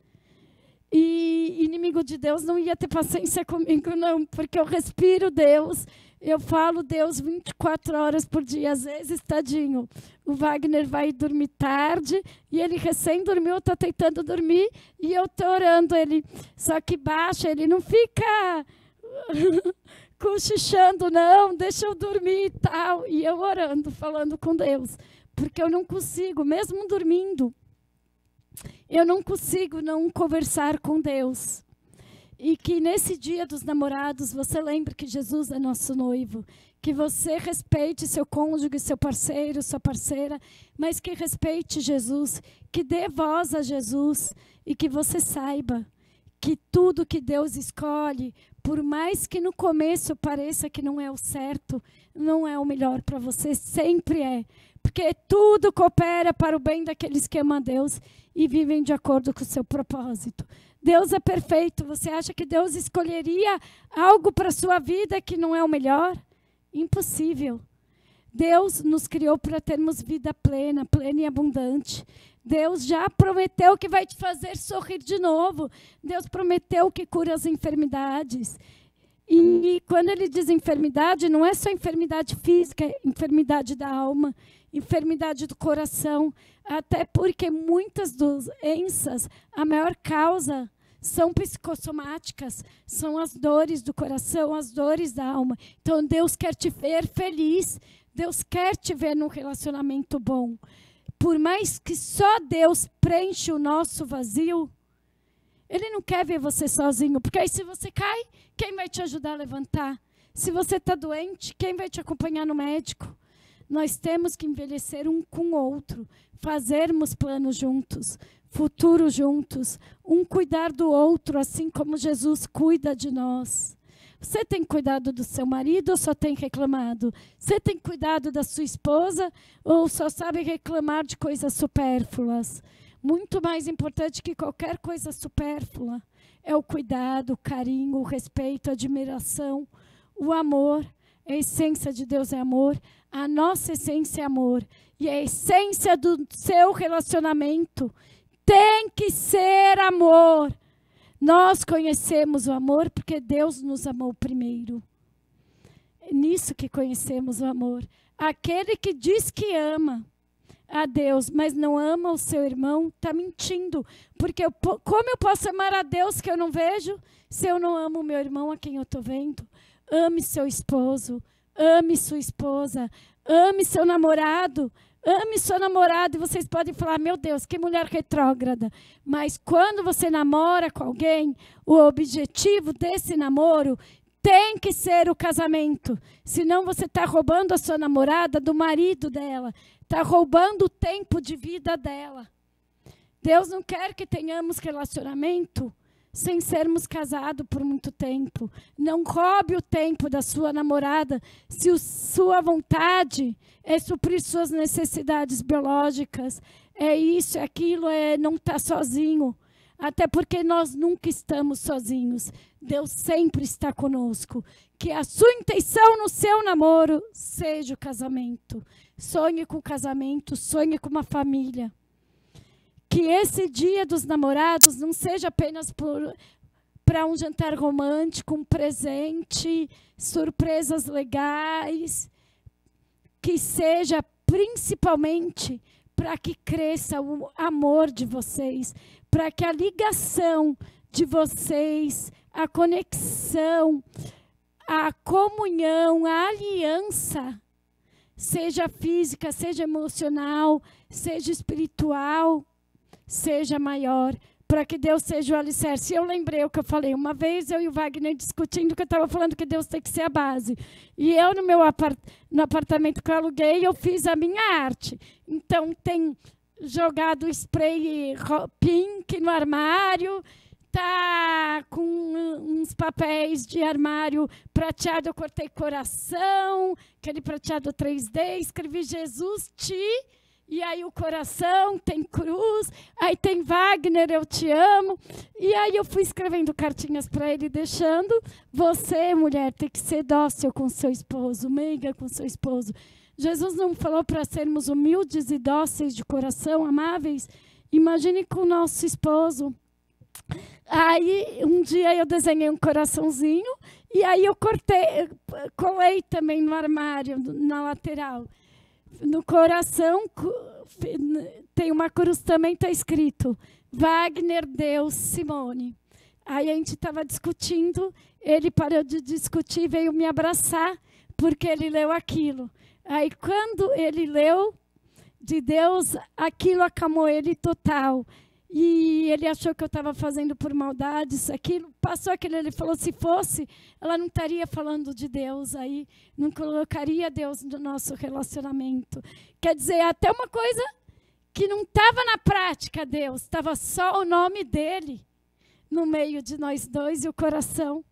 E inimigo de Deus não ia ter paciência comigo, não, porque eu respiro Deus, eu falo Deus 24 horas por dia. Às vezes, tadinho, o Wagner vai dormir tarde e ele recém dormiu, eu estou tentando dormir e eu estou orando. Ele só que baixa, ele não fica cochichando, não, deixa eu dormir e tal. E eu orando, falando com Deus, porque eu não consigo, mesmo dormindo, eu não consigo não conversar com Deus. E que nesse dia dos namorados, você lembre que Jesus é nosso noivo. Que você respeite seu cônjuge, seu parceiro, sua parceira, mas que respeite Jesus, que dê voz a Jesus e que você saiba que tudo que Deus escolhe, por mais que no começo pareça que não é o certo, não é o melhor para você, sempre é. Porque tudo coopera para o bem daqueles que amam a Deus e vivem de acordo com o seu propósito. Deus é perfeito. Você acha que Deus escolheria algo para a sua vida que não é o melhor? Impossível. Deus nos criou para termos vida plena, plena e abundante. Deus já prometeu que vai te fazer sorrir de novo. Deus prometeu que cura as enfermidades. E quando ele diz enfermidade, não é só enfermidade física, é enfermidade da alma, enfermidade do coração, até porque muitas doenças, a maior causa são psicossomáticas, são as dores do coração, as dores da alma. Então Deus quer te ver feliz, Deus quer te ver num relacionamento bom. Por mais que só Deus preenche o nosso vazio, Ele não quer ver você sozinho, porque aí se você cai, quem vai te ajudar a levantar? Se você está doente, quem vai te acompanhar no médico? Nós temos que envelhecer um com o outro, fazermos planos juntos, futuro juntos, um cuidar do outro, assim como Jesus cuida de nós. Você tem cuidado do seu marido ou só tem reclamado? Você tem cuidado da sua esposa ou só sabe reclamar de coisas supérfluas? Muito mais importante que qualquer coisa supérflua é o cuidado, o carinho, o respeito, a admiração, o amor. A essência de Deus é amor, a nossa essência é amor. E a essência do seu relacionamento tem que ser amor. Nós conhecemos o amor porque Deus nos amou primeiro. É nisso que conhecemos o amor. Aquele que diz que ama a Deus, mas não ama o seu irmão, está mentindo. Porque como eu posso amar a Deus que eu não vejo, se eu não amo o meu irmão a quem eu estou vendo? Ame seu esposo, ame sua esposa, ame seu namorado, ame sua namorada. E vocês podem falar, meu Deus, que mulher retrógrada. Mas quando você namora com alguém, o objetivo desse namoro tem que ser o casamento. Senão você está roubando a sua namorada do marido dela. Está roubando o tempo de vida dela. Deus não quer que tenhamos relacionamento sem sermos casados por muito tempo. Não roube o tempo da sua namorada se sua vontade é suprir suas necessidades biológicas. É isso, é aquilo, é não estar sozinho. Até porque nós nunca estamos sozinhos. Deus sempre está conosco. Que a sua intenção no seu namoro seja o casamento. Sonhe com o casamento, sonhe com uma família. Que esse dia dos namorados não seja apenas para um jantar romântico, um presente, surpresas legais. Que seja principalmente para que cresça o amor de vocês, para que a ligação de vocês, a conexão, a comunhão, a aliança, seja física, seja emocional, seja espiritual, seja maior, para que Deus seja o alicerce. Eu lembrei o que eu falei. Uma vez eu e o Wagner discutindo que eu estava falando que Deus tem que ser a base. E eu, no meu no apartamento que eu aluguei, eu fiz a minha arte. Então, tem jogado spray pink no armário, tá com uns papéis de armário prateado, eu cortei coração, aquele prateado 3D, escrevi Jesus te, e aí o coração tem cruz, aí tem Wagner, eu te amo. E aí eu fui escrevendo cartinhas para ele, deixando. Você, mulher, tem que ser dócil com seu esposo, meiga com seu esposo. Jesus não falou para sermos humildes e dóceis de coração, amáveis? Imagine com o nosso esposo. Aí, um dia eu desenhei um coraçãozinho, e aí eu colei também no armário, na lateral. No coração tem uma cruz também, está escrito Wagner Deus Simone. Aí a gente estava discutindo, ele parou de discutir e veio me abraçar, porque ele leu aquilo. Aí quando ele leu de Deus, aquilo acalmou ele total. E ele achou que eu estava fazendo por maldade, isso, aquilo. Passou aquilo, ele falou, se fosse, ela não estaria falando de Deus aí, não colocaria Deus no nosso relacionamento. Quer dizer, até uma coisa que não estava na prática Deus, estava só o nome dele no meio de nós dois, e o coração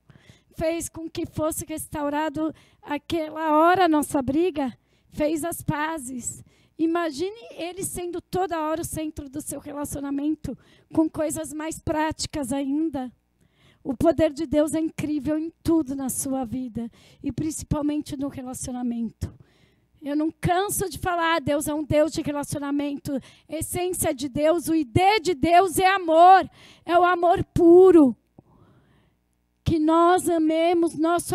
fez com que fosse restaurado aquela hora a nossa briga, fez as pazes. Imagine ele sendo toda hora o centro do seu relacionamento, com coisas mais práticas ainda. O poder de Deus é incrível em tudo na sua vida, e principalmente no relacionamento. Eu não canso de falar, Deus é um Deus de relacionamento. Essência de Deus, o ID de Deus é amor, é o amor puro. Que nós amemos nosso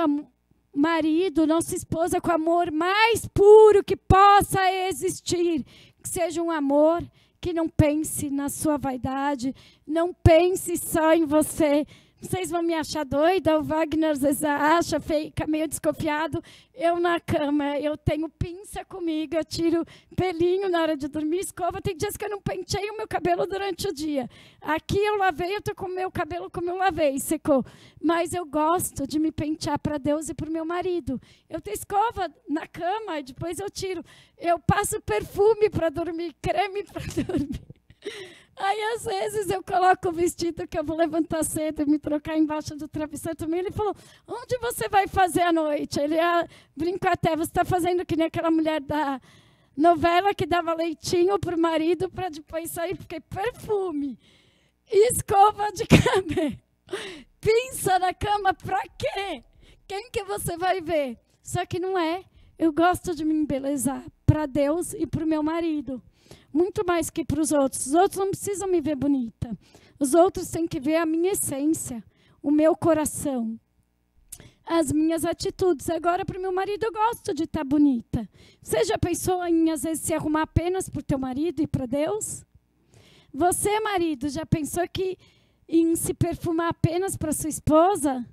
marido, nossa esposa com o amor mais puro que possa existir. Que seja um amor que não pense na sua vaidade, não pense só em você. Vocês vão me achar doida, o Wagner às vezes acha, fica meio desconfiado. Eu na cama, eu tenho pinça comigo, eu tiro pelinho na hora de dormir, escova. Tem dias que eu não penteio o meu cabelo durante o dia. Aqui eu lavei, eu estou com o meu cabelo como eu lavei, secou. Mas eu gosto de me pentear para Deus e para o meu marido. Eu tenho escova na cama e depois eu tiro. Eu passo perfume para dormir, creme para dormir. Aí, às vezes, eu coloco o vestido que eu vou levantar cedo e me trocar embaixo do travesseiro também. Ele falou, onde você vai fazer à noite? Ele brincou até, você está fazendo que nem aquela mulher da novela que dava leitinho para o marido para depois sair, porque perfume, escova de cabelo, pinça na cama, para quê? Quem que você vai ver? Só que não é. Eu gosto de me embelezar para Deus e para o meu marido. Muito mais que para os outros. Os outros não precisam me ver bonita. Os outros têm que ver a minha essência, o meu coração, as minhas atitudes. Agora, para o meu marido, eu gosto de estar bonita. Você já pensou em, às vezes, se arrumar apenas para o teu marido e para Deus? Você, marido, já pensou em se perfumar apenas para sua esposa?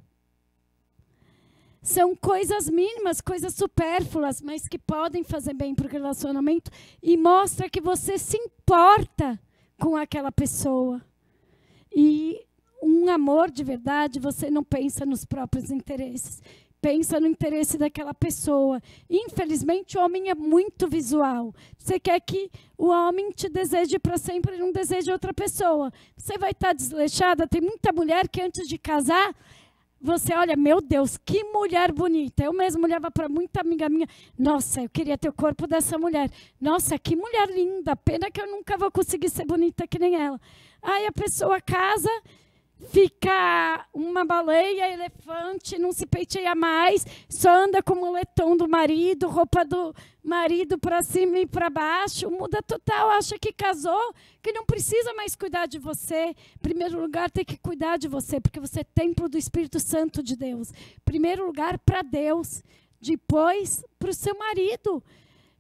São coisas mínimas, coisas supérfluas, mas que podem fazer bem para o relacionamento e mostra que você se importa com aquela pessoa. E um amor de verdade, você não pensa nos próprios interesses, pensa no interesse daquela pessoa. Infelizmente, o homem é muito visual. Você quer que o homem te deseje para sempre e não deseje outra pessoa. Você vai estar desleixada. Tem muita mulher que antes de casar, você olha, meu Deus, que mulher bonita. Eu mesma olhava para muita amiga minha. Nossa, eu queria ter o corpo dessa mulher. Nossa, que mulher linda. Pena que eu nunca vou conseguir ser bonita que nem ela. Aí a pessoa casa, fica uma baleia, elefante, não se penteia mais, só anda com o moletom do marido, roupa do marido para cima e para baixo, muda total, acha que casou, que não precisa mais cuidar de você. Em primeiro lugar, tem que cuidar de você, porque você é templo do Espírito Santo de Deus. Em primeiro lugar, para Deus, depois para o seu marido.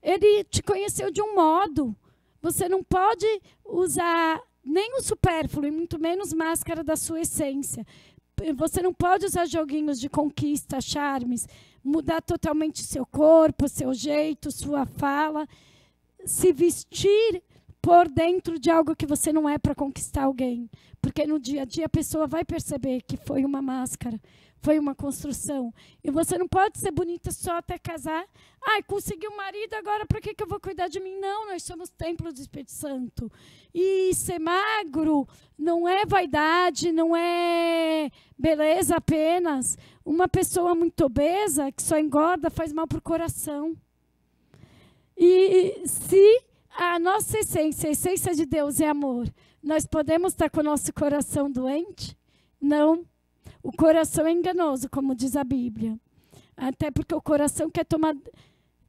Ele te conheceu de um modo, você não pode usar nem o supérfluo, e muito menos máscara da sua essência. Você não pode usar joguinhos de conquista, charmes, mudar totalmente seu corpo, seu jeito, sua fala, se vestir pôr dentro de algo que você não é para conquistar alguém. Porque no dia a dia a pessoa vai perceber que foi uma máscara, foi uma construção. E você não pode ser bonita só até casar. Ai, consegui um marido, agora para que eu vou cuidar de mim? Não, nós somos templo do Espírito Santo. E ser magro não é vaidade, não é beleza apenas. Uma pessoa muito obesa, que só engorda, faz mal para o coração. E se a nossa essência, a essência de Deus é amor, nós podemos estar com o nosso coração doente? Não. O coração é enganoso, como diz a Bíblia. Até porque o coração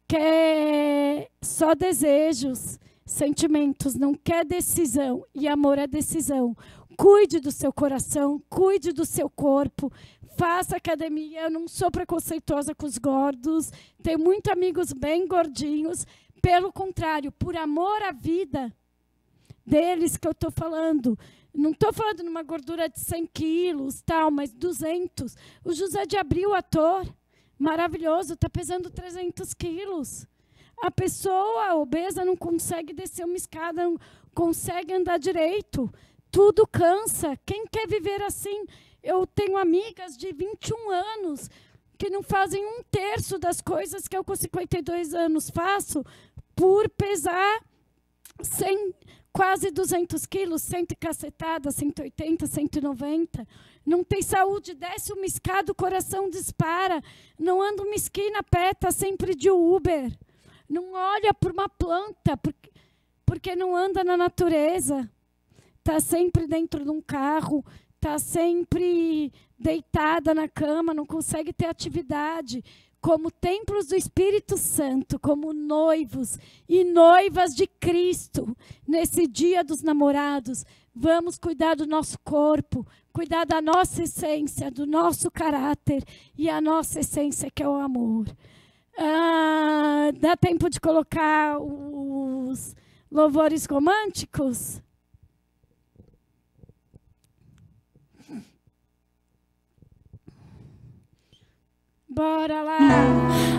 quer só desejos, sentimentos, não quer decisão. E amor é decisão. Cuide do seu coração, cuide do seu corpo, faça academia. Eu não sou preconceituosa com os gordos, tenho muitos amigos bem gordinhos. Pelo contrário, por amor à vida deles que eu estou falando. Não estou falando numa gordura de 100 quilos, tal, mas 200. O José de Abril, ator, maravilhoso, está pesando 300 quilos. A pessoa obesa não consegue descer uma escada, não consegue andar direito. Tudo cansa. Quem quer viver assim? Eu tenho amigas de 21 anos que não fazem 1/3 das coisas que eu com 52 anos faço por pesar quase 200 quilos, 100 e cacetada, 180, 190. Não tem saúde, desce uma escada, o coração dispara. Não anda uma esquina a pé, está sempre de Uber. Não olha por uma planta, porque não anda na natureza. Está sempre dentro de um carro, está sempre deitada na cama, não consegue ter atividade. Como templos do Espírito Santo, como noivos e noivas de Cristo, nesse dia dos namorados, vamos cuidar do nosso corpo, cuidar da nossa essência, do nosso caráter e a nossa essência que é o amor. Dá tempo de colocar os louvores românticos? Bora lá!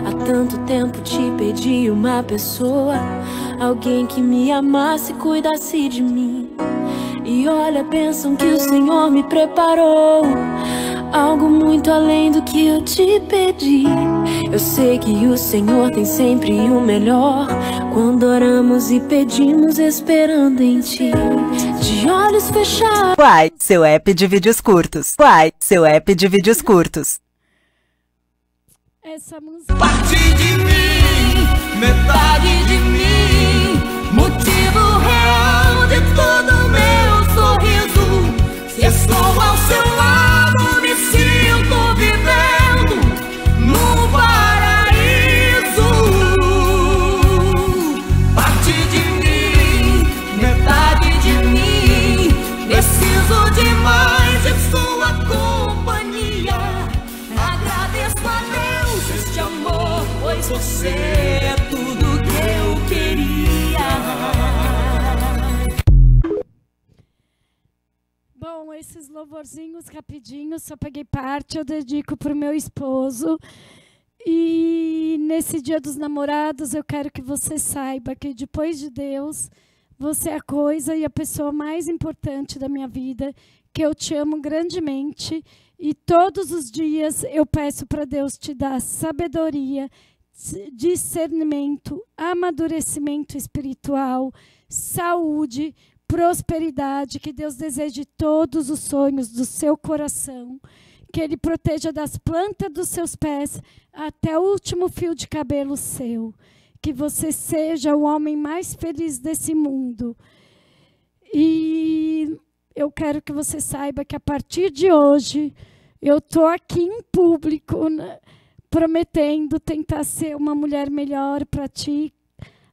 Há tanto tempo te pedi uma pessoa, alguém que me amasse e cuidasse de mim. E olha a bênção que o Senhor me preparou, algo muito além do que eu te pedi. Eu sei que o Senhor tem sempre o melhor, quando oramos e pedimos esperando em ti. De olhos fechados. Quai, seu app de vídeos curtos. Quai, seu app de vídeos curtos. Essa música. Parte de mim, metade de mim, motivo real de todo meu sorriso. Se estou ao seu lado, me sinto vivendo no paraíso. Parte de mim, metade de mim, preciso demais de sua companhia. Agradeço a Deus este amor, pois você é tudo que eu queria. Bom, esses louvorzinhos rapidinhos, só peguei parte, eu dedico para o meu esposo. E nesse dia dos namorados, eu quero que você saiba que depois de Deus, você é a coisa e a pessoa mais importante da minha vida, que eu te amo grandemente. E todos os dias eu peço para Deus te dar sabedoria, discernimento, amadurecimento espiritual, saúde, prosperidade, que Deus deseje todos os sonhos do seu coração, que Ele proteja das plantas dos seus pés até o último fio de cabelo seu, que você seja o homem mais feliz desse mundo. E eu quero que você saiba que a partir de hoje, eu estou aqui em público, né, prometendo tentar ser uma mulher melhor para ti,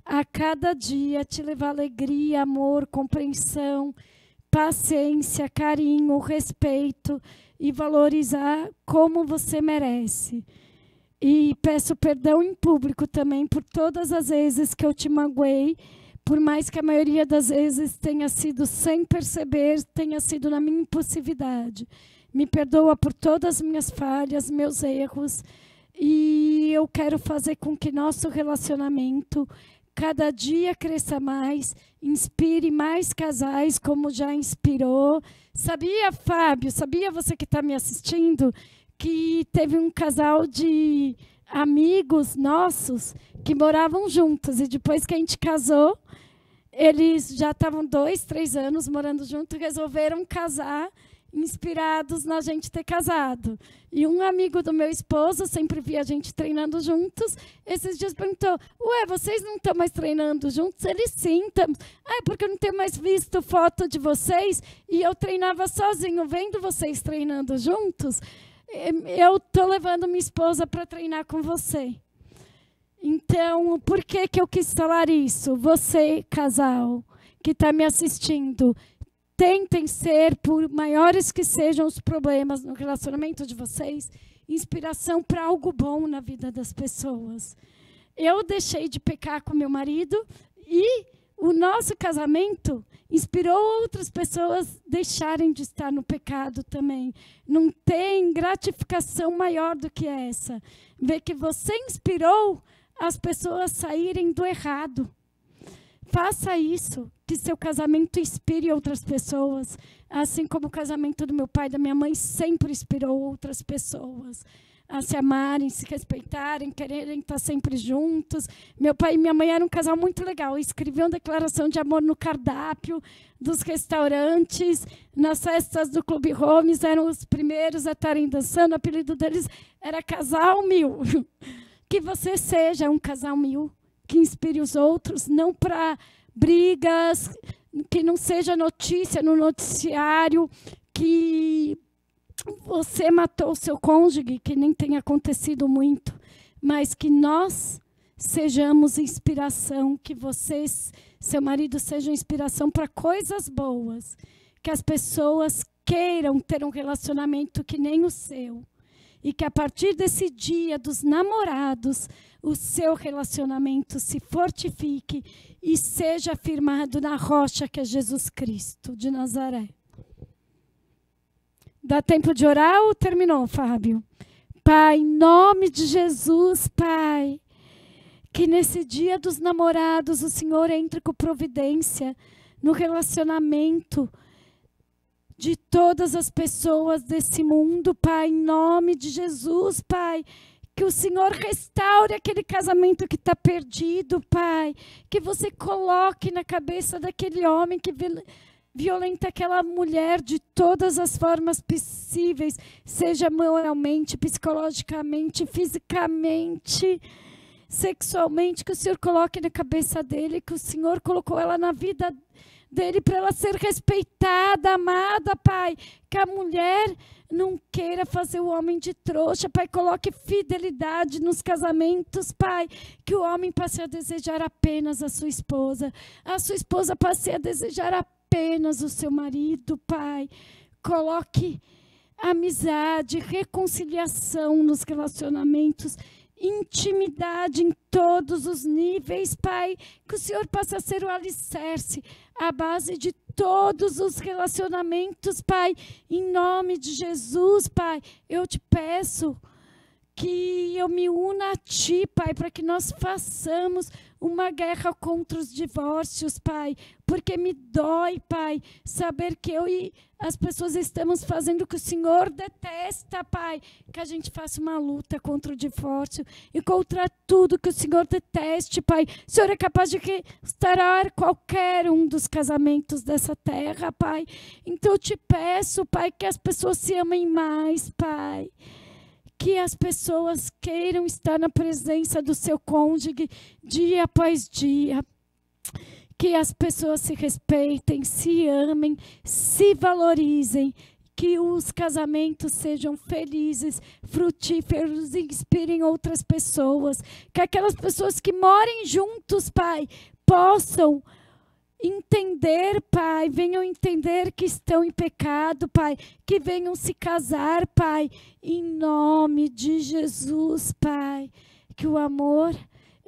a cada dia te levar alegria, amor, compreensão, paciência, carinho, respeito e valorizar como você merece. E peço perdão em público também por todas as vezes que eu te magoei, por mais que a maioria das vezes tenha sido sem perceber, tenha sido na minha impulsividade. Me perdoa por todas as minhas falhas, meus erros, e eu quero fazer com que nosso relacionamento cada dia cresça mais, inspire mais casais, como já inspirou. Sabia, Fábio, sabia você que está me assistindo, que teve um casal de amigos nossos que moravam juntos, e depois que a gente casou, eles já estavam 2, 3 anos morando juntos e resolveram casar, inspirados na gente ter casado. E um amigo do meu esposo sempre via a gente treinando juntos. Esses dias perguntou: ué, vocês não estão mais treinando juntos? Eles sim, estamos. Ah, é porque eu não tenho mais visto foto de vocês e eu treinava sozinho. Vendo vocês treinando juntos, eu estou levando minha esposa para treinar com você. Então, por que eu quis falar isso? Você, casal, que está me assistindo, tentem ser, por maiores que sejam os problemas no relacionamento de vocês, inspiração para algo bom na vida das pessoas. Eu deixei de pecar com meu marido e o nosso casamento inspirou outras pessoas a deixarem de estar no pecado também. Não tem gratificação maior do que essa. Ver que você inspirou as pessoas a saírem do errado. Faça isso, que seu casamento inspire outras pessoas, assim como o casamento do meu pai e da minha mãe sempre inspirou outras pessoas a se amarem, se respeitarem, quererem estar sempre juntos. Meu pai e minha mãe eram um casal muito legal, escreviam declaração de amor no cardápio dos restaurantes, nas festas do Clube Holmes, eram os primeiros a estarem dançando, o apelido deles era Casal Mil. Que você seja um casal mil, que inspire os outros, não para brigas, que não seja notícia no noticiário, que você matou o seu cônjuge, que nem tem acontecido muito, mas que nós sejamos inspiração, que vocês, seu marido, sejam inspiração para coisas boas, que as pessoas queiram ter um relacionamento que nem o seu. E que a partir desse dia dos namorados, o seu relacionamento se fortifique e seja firmado na rocha que é Jesus Cristo de Nazaré. Dá tempo de orar ou terminou, Fábio? Pai, em nome de Jesus, Pai, que nesse dia dos namorados o Senhor entre com providência no relacionamento de todas as pessoas desse mundo, Pai, em nome de Jesus, Pai, que o Senhor restaure aquele casamento que está perdido, Pai, que você coloque na cabeça daquele homem que violenta aquela mulher de todas as formas possíveis, seja moralmente, psicologicamente, fisicamente, sexualmente, que o Senhor coloque na cabeça dele, que o Senhor colocou ela na vida dele para ela ser respeitada, amada, Pai. Que a mulher não queira fazer o homem de trouxa, Pai. Coloque fidelidade nos casamentos, Pai. Que o homem passe a desejar apenas a sua esposa passe a desejar apenas o seu marido, Pai. Coloque amizade, reconciliação nos relacionamentos, intimidade em todos os níveis, Pai, que o Senhor possa ser o alicerce, a base de todos os relacionamentos, Pai, em nome de Jesus, Pai, eu te peço que eu me una a Ti, Pai, para que nós façamos uma guerra contra os divórcios, Pai, porque me dói, Pai, saber que eu e as pessoas estamos fazendo o que o Senhor detesta, Pai, que a gente faça uma luta contra o divórcio e contra tudo que o Senhor deteste, Pai. O Senhor é capaz de restaurar qualquer um dos casamentos dessa terra, Pai. Então eu te peço, Pai, que as pessoas se amem mais, Pai. Que as pessoas queiram estar na presença do seu cônjuge dia após dia. Que as pessoas se respeitem, se amem, se valorizem. Que os casamentos sejam felizes, frutíferos e inspirem outras pessoas. Que aquelas pessoas que morem juntos, Pai, possam entender, Pai, venham entender que estão em pecado, Pai, que venham se casar, Pai, em nome de Jesus, Pai, que o amor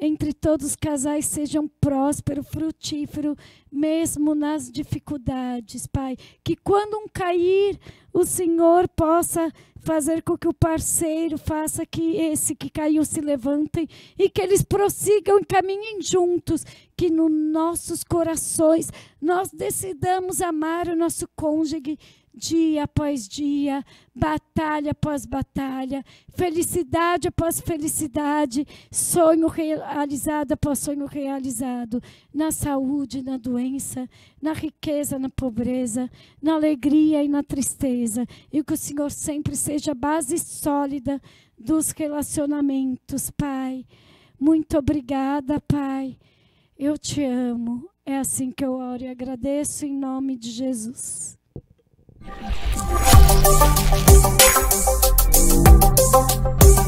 entre todos os casais sejam próspero, frutífero, mesmo nas dificuldades, Pai. Que quando um cair, o Senhor possa fazer com que o parceiro faça que esse que caiu se levantem e que eles prossigam e caminhem juntos. Que nos nossos corações nós decidamos amar o nosso cônjuge dia após dia, batalha após batalha, felicidade após felicidade, sonho realizado após sonho realizado, na saúde, na doença, na riqueza, na pobreza, na alegria e na tristeza. E que o Senhor sempre seja a base sólida dos relacionamentos, Pai. Muito obrigada, Pai. Eu te amo. É assim que eu oro e agradeço em nome de Jesus. Thank you.